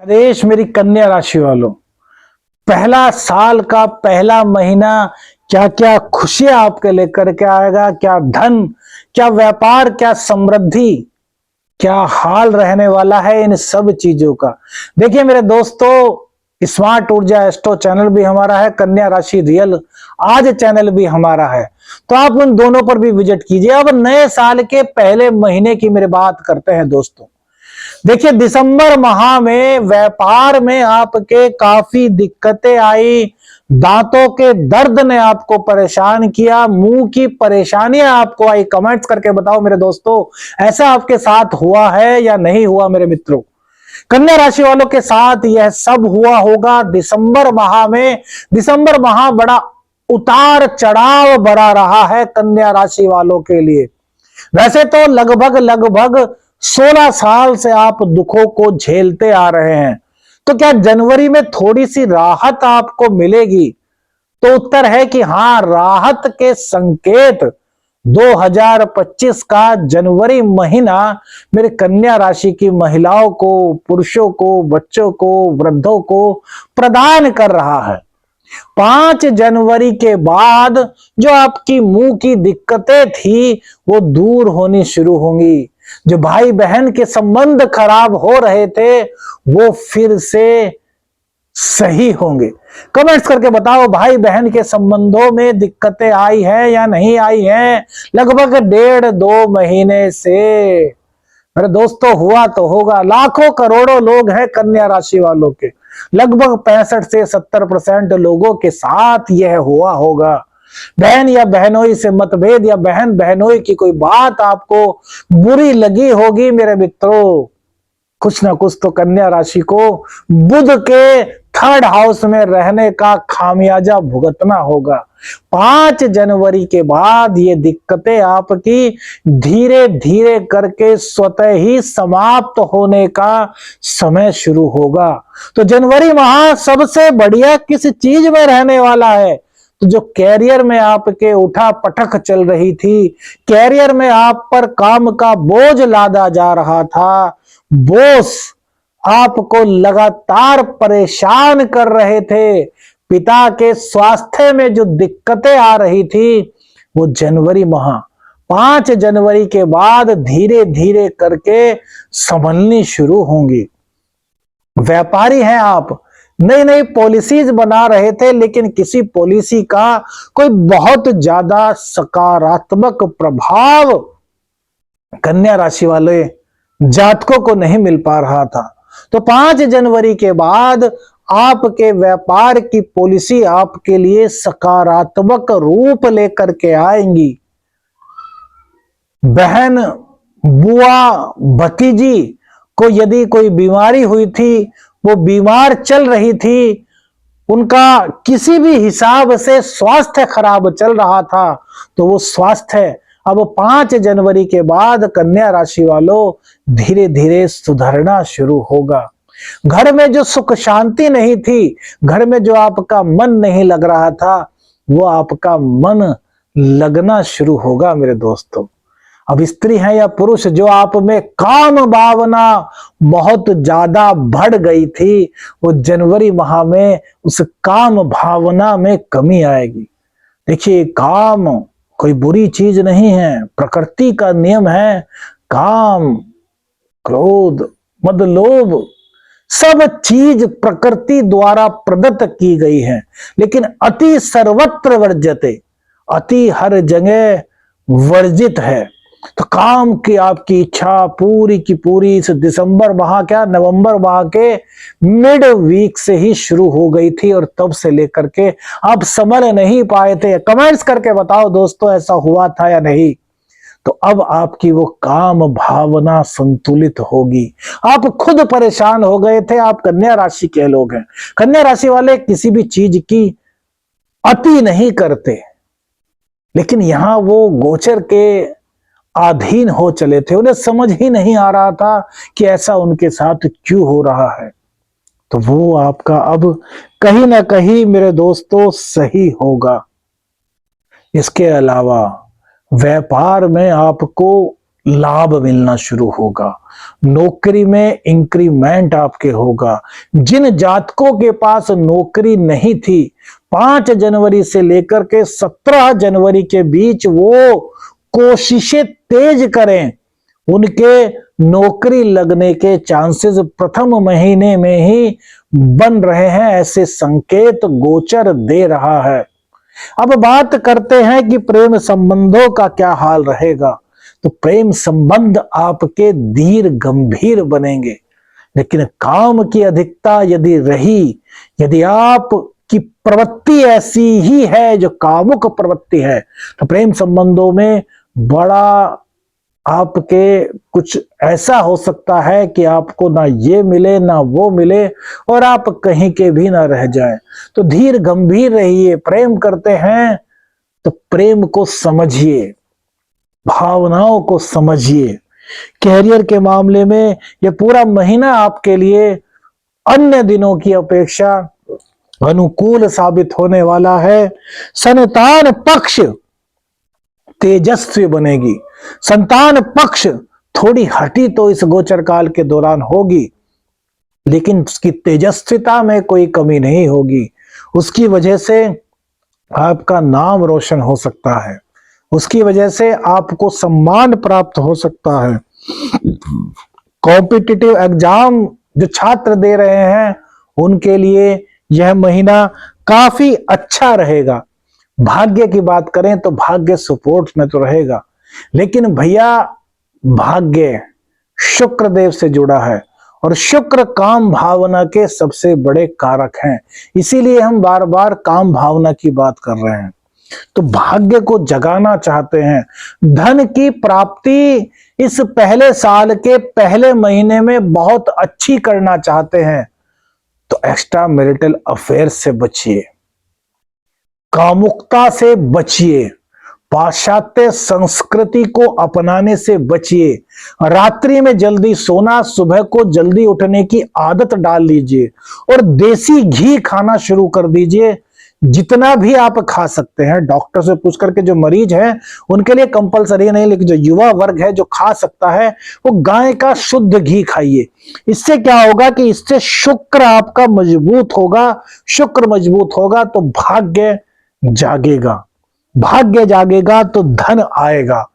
नरेश, मेरी कन्या राशि वालों, पहला साल का पहला महीना क्या क्या खुशियां आपके लेकर के आएगा। क्या धन, क्या व्यापार, क्या समृद्धि, क्या हाल रहने वाला है इन सब चीजों का। देखिए मेरे दोस्तों, स्मार्ट ऊर्जा एस्ट्रो चैनल भी हमारा है, कन्या राशि रियल आज चैनल भी हमारा है, तो आप उन दोनों पर भी विजिट कीजिए। अब नए साल के पहले महीने की मेरी बात करते हैं दोस्तों। देखिए दिसंबर माह में व्यापार में आपके काफी दिक्कतें आई। दांतों के दर्द ने आपको परेशान किया, मुंह की परेशानियां आपको आई। कमेंट्स करके बताओ मेरे दोस्तों, ऐसा आपके साथ हुआ है या नहीं हुआ। मेरे मित्रों, कन्या राशि वालों के साथ यह सब हुआ होगा दिसंबर माह में। दिसंबर माह बड़ा उतार चढ़ाव बड़ा रहा है कन्या राशि वालों के लिए। वैसे तो लगभग लगभग 16 साल से आप दुखों को झेलते आ रहे हैं, तो क्या जनवरी में थोड़ी सी राहत आपको मिलेगी? तो उत्तर है कि हां, राहत के संकेत 2025 का जनवरी महीना मेरे कन्या राशि की महिलाओं को, पुरुषों को, बच्चों को, वृद्धों को प्रदान कर रहा है। 5 जनवरी के बाद जो आपकी मुंह की दिक्कतें थी वो दूर होनी शुरू होंगी। जो भाई बहन के संबंध खराब हो रहे थे वो फिर से सही होंगे। कमेंट्स करके बताओ, भाई बहन के संबंधों में दिक्कतें आई है या नहीं आई है? लगभग 1.5-2 महीने से मेरे दोस्तों हुआ तो होगा। लाखों करोड़ों लोग हैं कन्या राशि वालों के, लगभग 65 से 70% लोगों के साथ यह हुआ होगा। बहन या बहनोई से मतभेद या बहन बहनोई की कोई बात आपको बुरी लगी होगी मेरे मित्रों। कुछ ना कुछ तो कन्या राशि को बुध के 3rd हाउस में रहने का खामियाजा भुगतना होगा। 5 जनवरी के बाद ये दिक्कतें आपकी धीरे धीरे करके स्वतः ही समाप्त होने का समय शुरू होगा। तो जनवरी माह सबसे बढ़िया किस चीज में रहने वाला है? तो जो कैरियर में आपके उठा पटक चल रही थी, कैरियर में आप पर काम का बोझ लादा जा रहा था, बॉस आपको लगातार परेशान कर रहे थे, पिता के स्वास्थ्य में जो दिक्कतें आ रही थी, वो जनवरी माह 5 जनवरी के बाद धीरे धीरे करके संभलनी शुरू होंगी। व्यापारी हैं आप, नई नई पॉलिसीज बना रहे थे, लेकिन किसी पॉलिसी का कोई बहुत ज्यादा सकारात्मक प्रभाव कन्या राशि वाले जातकों को नहीं मिल पा रहा था। तो 5 जनवरी के बाद आपके व्यापार की पॉलिसी आपके लिए सकारात्मक रूप लेकर के आएंगी। बहन, बुआ, भतीजी को यदि कोई बीमारी हुई थी, वो बीमार चल रही थी, उनका किसी भी हिसाब से स्वास्थ्य खराब चल रहा था, तो वो स्वास्थ्य अब 5 जनवरी के बाद कन्या राशि वालों धीरे धीरे सुधरना शुरू होगा। घर में जो सुख शांति नहीं थी, घर में जो आपका मन नहीं लग रहा था, वो आपका मन लगना शुरू होगा मेरे दोस्तों। अब स्त्री है या पुरुष, जो आप में काम भावना बहुत ज्यादा बढ़ गई थी, वो जनवरी माह में उस काम भावना में कमी आएगी। देखिए, काम कोई बुरी चीज नहीं है, प्रकृति का नियम है। काम, क्रोध, मद, लोभ सब चीज प्रकृति द्वारा प्रदत्त की गई है, लेकिन अति सर्वत्र वर्ज्यते, अति हर जगह वर्जित है। तो काम की आपकी इच्छा पूरी की पूरी इस दिसंबर माह, क्या नवंबर माह के मिड वीक से ही शुरू हो गई थी, और तब से लेकर के आप संभल नहीं पाए थे। कमेंट्स करके बताओ दोस्तों, ऐसा हुआ था या नहीं? तो अब आपकी वो काम भावना संतुलित होगी। आप खुद परेशान हो गए थे, आप कन्या राशि के लोग हैं। कन्या राशि वाले किसी भी चीज की अति नहीं करते, लेकिन यहां वो गोचर के अधीन हो चले थे। उन्हें समझ ही नहीं आ रहा था कि ऐसा उनके साथ क्यों हो रहा है। तो वो आपका अब कहीं ना कहीं मेरे दोस्तों सही होगा। इसके अलावा व्यापार में आपको लाभ मिलना शुरू होगा, नौकरी में इंक्रीमेंट आपके होगा। जिन जातकों के पास नौकरी नहीं थी, 5 जनवरी से लेकर के 17 जनवरी के बीच वो कोशिशें तेज करें, उनके नौकरी लगने के चांसेस प्रथम महीने में ही बन रहे हैं, ऐसे संकेत गोचर दे रहा है। अब बात करते हैं कि प्रेम संबंधों का क्या हाल रहेगा। तो प्रेम संबंध आपके धीर गंभीर बनेंगे, लेकिन काम की अधिकता यदि रही, यदि आप की प्रवृत्ति ऐसी ही है जो कामुक प्रवृत्ति है, तो प्रेम संबंधों में बड़ा आपके कुछ ऐसा हो सकता है कि आपको ना ये मिले ना वो मिले और आप कहीं के भी ना रह जाएं। तो धीर गंभीर रहिए। प्रेम करते हैं तो प्रेम को समझिए, भावनाओं को समझिए। कैरियर के मामले में यह पूरा महीना आपके लिए अन्य दिनों की अपेक्षा अनुकूल साबित होने वाला है। संतान पक्ष तेजस्वी बनेगी। संतान पक्ष थोड़ी हटी तो इस गोचर काल के दौरान होगी, लेकिन उसकी तेजस्विता में कोई कमी नहीं होगी। उसकी वजह से आपका नाम रोशन हो सकता है, उसकी वजह से आपको सम्मान प्राप्त हो सकता है। कॉम्पिटिटिव एग्जाम जो छात्र दे रहे हैं उनके लिए यह महीना काफी अच्छा रहेगा। भाग्य की बात करें तो भाग्य सपोर्ट में तो रहेगा, लेकिन भैया भाग्य शुक्र देव से जुड़ा है और शुक्र काम भावना के सबसे बड़े कारक हैं। इसीलिए हम बार बार काम भावना की बात कर रहे हैं। तो भाग्य को जगाना चाहते हैं, धन की प्राप्ति इस पहले साल के पहले महीने में बहुत अच्छी करना चाहते हैं, तो एक्स्ट्रा मैरिटल अफेयर से बचिए, कामुकता से बचिए, पाश्चात्य संस्कृति को अपनाने से बचिए, रात्रि में जल्दी सोना, सुबह को जल्दी उठने की आदत डाल लीजिए और देसी घी खाना शुरू कर दीजिए, जितना भी आप खा सकते हैं। डॉक्टर से पूछ करके, जो मरीज हैं उनके लिए कंपलसरी नहीं, लेकिन जो युवा वर्ग है जो खा सकता है वो गाय का शुद्ध घी खाइए। इससे क्या होगा कि इससे शुक्र आपका मजबूत होगा। शुक्र मजबूत होगा तो भाग्य जागेगा, भाग्य जागेगा तो धन आएगा।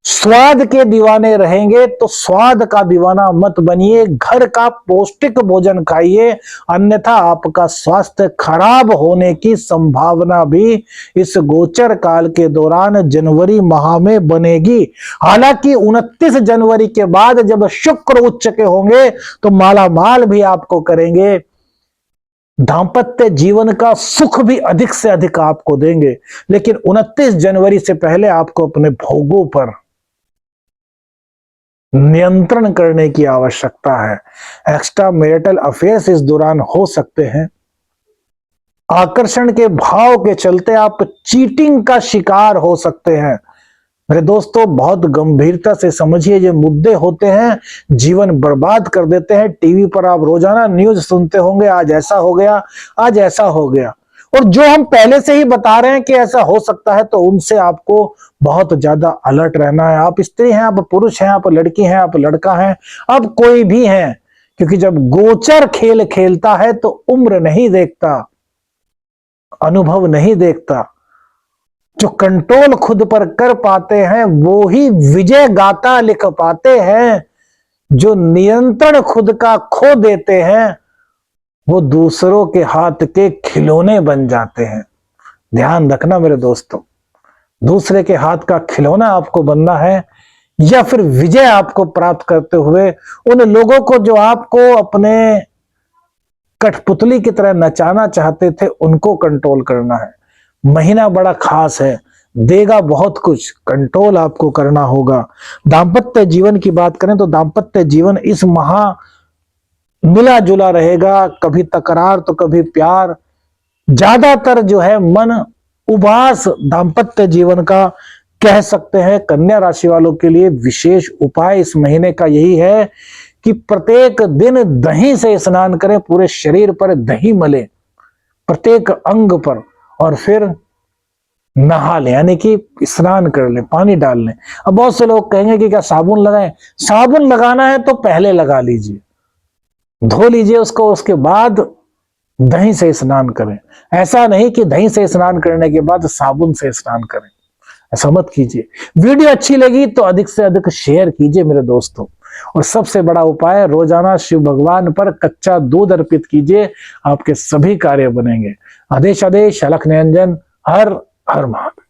स्वाद के दीवाने रहेंगे तो स्वाद का दीवाना मत बनिए, घर का पौष्टिक भोजन खाइए, अन्यथा आपका स्वास्थ्य खराब होने की संभावना भी इस गोचर काल के दौरान जनवरी माह में बनेगी। हालांकि 29 जनवरी के बाद जब शुक्र उच्च के होंगे तो माला माल भी आपको करेंगे, दांपत्य जीवन का सुख भी अधिक से अधिक आपको देंगे, लेकिन 29 जनवरी से पहले आपको अपने भोगों पर नियंत्रण करने की आवश्यकता है। एक्स्ट्रा मैरिटल अफेयर्स इस दौरान हो सकते हैं। आकर्षण के भाव के चलते आप चीटिंग का शिकार हो सकते हैं। मेरे दोस्तों, बहुत गंभीरता से समझिए, ये मुद्दे होते हैं जीवन बर्बाद कर देते हैं। टीवी पर आप रोजाना न्यूज सुनते होंगे, आज ऐसा हो गया, आज ऐसा हो गया, और जो हम पहले से ही बता रहे हैं कि ऐसा हो सकता है, तो उनसे आपको बहुत ज्यादा अलर्ट रहना है। आप स्त्री हैं, आप पुरुष हैं, आप लड़की हैं, आप लड़का हैं, आप कोई भी हैं, क्योंकि जब गोचर खेल खेलता है तो उम्र नहीं देखता, अनुभव नहीं देखता। जो कंट्रोल खुद पर कर पाते हैं वो ही विजय गाथा लिख पाते हैं। जो नियंत्रण खुद का खो देते हैं वो दूसरों के हाथ के खिलौने बन जाते हैं। ध्यान रखना मेरे दोस्तों, दूसरे के हाथ का खिलौना आपको बनना है या फिर विजय आपको प्राप्त करते हुए उन लोगों को जो आपको अपने कठपुतली की तरह नचाना चाहते थे उनको कंट्रोल करना है। महीना बड़ा खास है, देगा बहुत कुछ, कंट्रोल आपको करना होगा। दांपत्य जीवन की बात करें तो दांपत्य जीवन इस माह मिला जुला रहेगा, कभी तकरार तो कभी प्यार, ज्यादातर जो है मन उबास दांपत्य जीवन का कह सकते हैं। कन्या राशि वालों के लिए विशेष उपाय इस महीने का यही है कि प्रत्येक दिन दही से स्नान करें, पूरे शरीर पर दही मले, प्रत्येक अंग पर, और फिर नहा लें, यानी कि स्नान कर लें, पानी डाल लें। अब बहुत से लोग कहेंगे कि क्या साबुन लगाएं? साबुन लगाना है तो पहले लगा लीजिए, धो लीजिए उसको, उसके बाद दही से स्नान करें। ऐसा नहीं कि दही से स्नान करने के बाद साबुन से स्नान करें, ऐसा मत कीजिए। वीडियो अच्छी लगी तो अधिक से अधिक शेयर कीजिए मेरे दोस्तों। और सबसे बड़ा उपाय, रोजाना शिव भगवान पर कच्चा दूध अर्पित कीजिए, आपके सभी कार्य बनेंगे। आदेश आदेश, अलख निरंजन, हर हर महादेव।